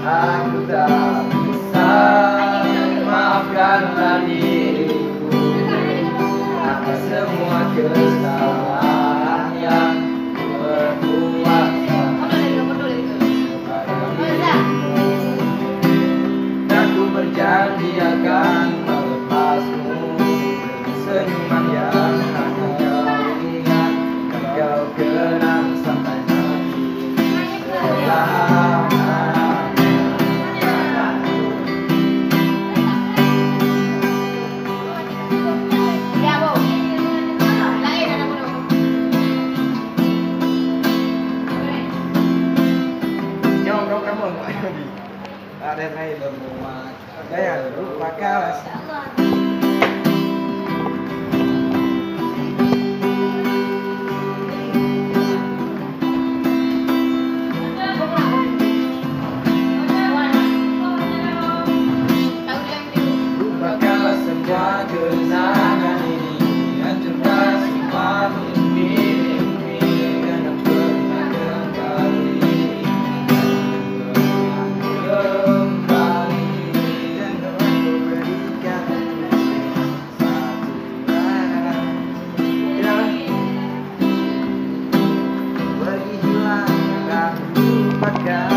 Aku tak bisa maafkanlah diriku atas semua kesalahan yang berbuat dan ku berjanji akan melepasmu dengan senyuman yang akan kau ingat dan kau kenang sampai mati. Ada yang bermuat, jangan lupa kalas. Lupakanlah semua kenangan ini, hancurkan semua mimpi-mimpi yang tak pernah kembali. Pergi hilang dan lupakan.